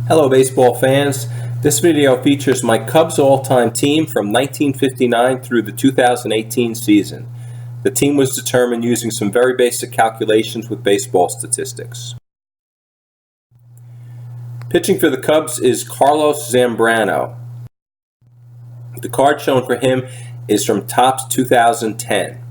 Hello baseball fans. This video features my Cubs all-time team from 1959 through the 2018 season. The team was determined using some very basic calculations with baseball statistics. Pitching for the Cubs is Carlos Zambrano. The card shown for him is from Topps 2010.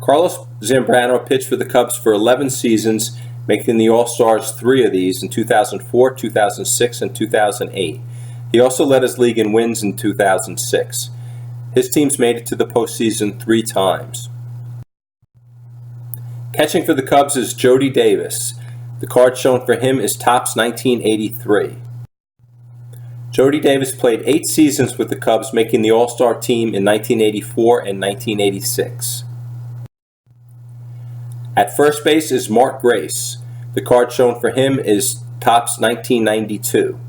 Carlos Zambrano pitched for the Cubs for 11 seasons, making the All-Stars 3 of these in 2004, 2006, and 2008. He also led his league in wins in 2006. His teams made it to the postseason 3 times. Catching for the Cubs is Jody Davis. The card shown for him is Topps 1983. Jody Davis played 8 seasons with the Cubs, making the All-Star team in 1984 and 1986. At first base is Mark Grace. The card shown for him is Topps 1992.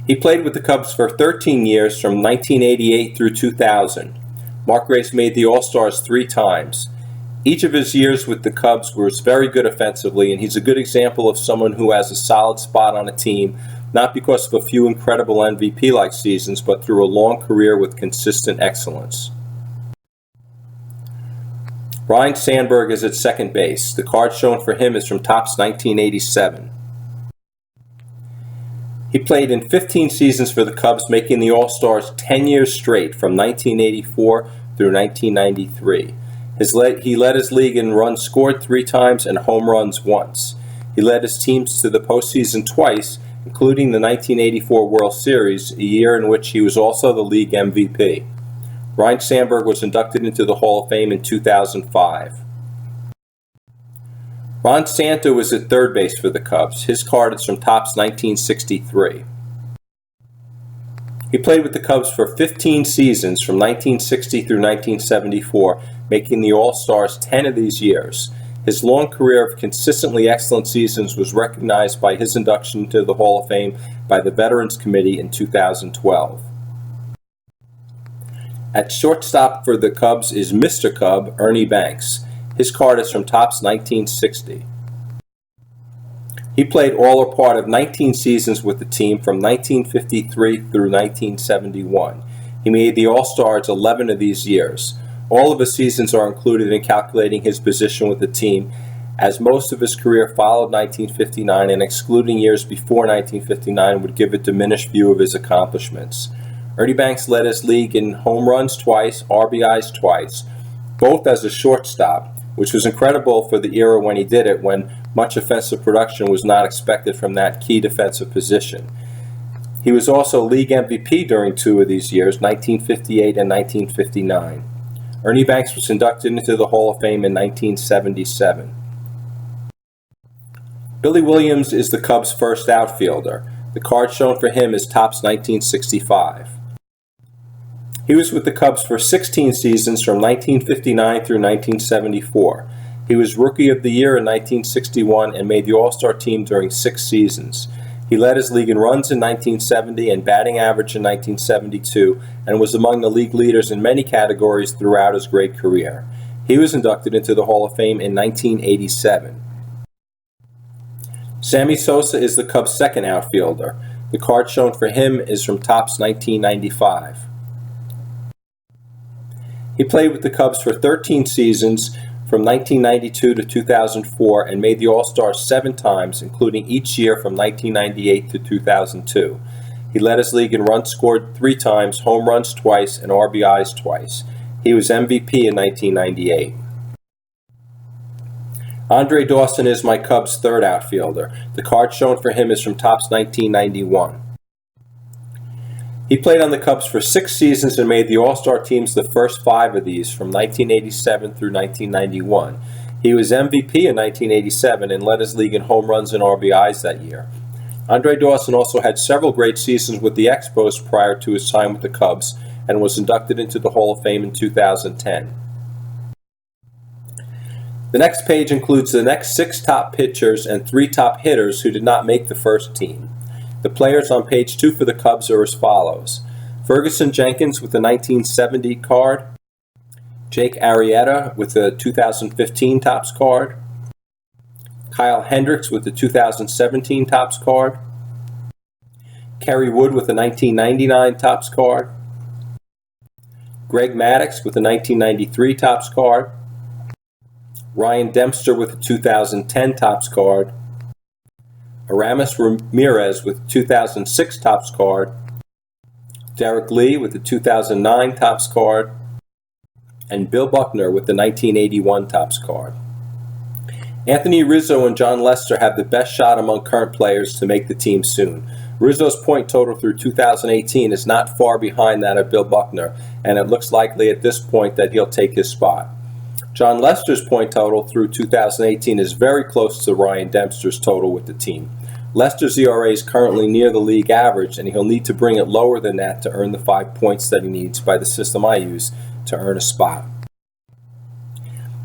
He played with the Cubs for 13 years from 1988 through 2000. Mark Grace made the All-Stars 3 times. Each of his years with the Cubs was very good offensively, and he's a good example of someone who has a solid spot on a team, not because of a few incredible MVP-like seasons, but through a long career with consistent excellence. Ryne Sandberg is at second base. The card shown for him is from Topps 1987. He played in 15 seasons for the Cubs, making the All-Stars 10 years straight from 1984 through 1993. He led his league in runs scored 3 times and home runs once. He led his teams to the postseason twice, including the 1984 World Series, a year in which he was also the league MVP. Ryne Sandberg was inducted into the Hall of Fame in 2005. Ron Santo was at third base for the Cubs. His card is from Topps 1963. He played with the Cubs for 15 seasons from 1960 through 1974, making the All-Stars 10 of these years. His long career of consistently excellent seasons was recognized by his induction to the Hall of Fame by the Veterans Committee in 2012. At shortstop for the Cubs is Mr. Cub, Ernie Banks. His card is from Topps 1960. He played all or part of 19 seasons with the team from 1953 through 1971. He made the All-Stars 11 of these years. All of his seasons are included in calculating his position with the team, as most of his career followed 1959, and excluding years before 1959 would give a diminished view of his accomplishments. Ernie Banks led his league in home runs twice, RBIs twice, both as a shortstop, which was incredible for the era when he did it, when much offensive production was not expected from that key defensive position. He was also league MVP during 2 of these years, 1958 and 1959. Ernie Banks was inducted into the Hall of Fame in 1977. Billy Williams is the Cubs' first outfielder. The card shown for him is Topps 1965. He was with the Cubs for 16 seasons from 1959 through 1974. He was Rookie of the Year in 1961 and made the All-Star team during 6 seasons. He led his league in runs in 1970 and batting average in 1972, and was among the league leaders in many categories throughout his great career. He was inducted into the Hall of Fame in 1987. Sammy Sosa is the Cubs' second outfielder. The card shown for him is from Topps 1995. He played with the Cubs for 13 seasons from 1992 to 2004 and made the All-Stars 7 times, including each year from 1998 to 2002. He led his league in runs scored 3 times, home runs twice, and RBIs twice. He was MVP in 1998. Andre Dawson is my Cubs' third outfielder. The card shown for him is from Topps 1991. He played on the Cubs for 6 seasons and made the All-Star teams the first 5 of these from 1987 through 1991. He was MVP in 1987 and led his league in home runs and RBIs that year. Andre Dawson also had several great seasons with the Expos prior to his time with the Cubs and was inducted into the Hall of Fame in 2010. The next page includes the next 6 top pitchers and 3 top hitters who did not make the first team. The players on page 2 for the Cubs are as follows: Ferguson Jenkins with the 1970 card, Jake Arrieta with the 2015 Topps card, Kyle Hendricks with the 2017 Topps card, Kerry Wood with the 1999 Topps card, Greg Maddux with the 1993 Topps card, Ryan Dempster with the 2010 Topps card, Aramis Ramirez with the 2006 Topps card, Derek Lee with the 2009 Topps card, and Bill Buckner with the 1981 Topps card. Anthony Rizzo and John Lester have the best shot among current players to make the team soon. Rizzo's point total through 2018 is not far behind that of Bill Buckner, and it looks likely at this point that he'll take his spot. John Lester's point total through 2018 is very close to Ryan Dempster's total with the team. Lester's ERA is currently near the league average, and he'll need to bring it lower than that to earn the 5 points that he needs by the system I use to earn a spot.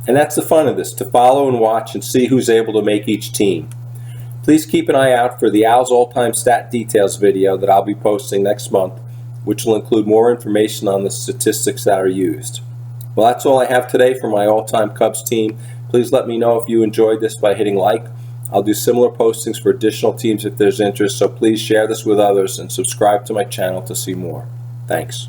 And that's the fun of this, to follow and watch and see who's able to make each team. Please keep an eye out for the Al's All-Time Stat Details video that I'll be posting next month, which will include more information on the statistics that are used. Well, that's all I have today for my all-time Cubs team. Please let me know if you enjoyed this by hitting like. I'll do similar postings for additional teams if there's interest, so please share this with others and subscribe to my channel to see more. Thanks.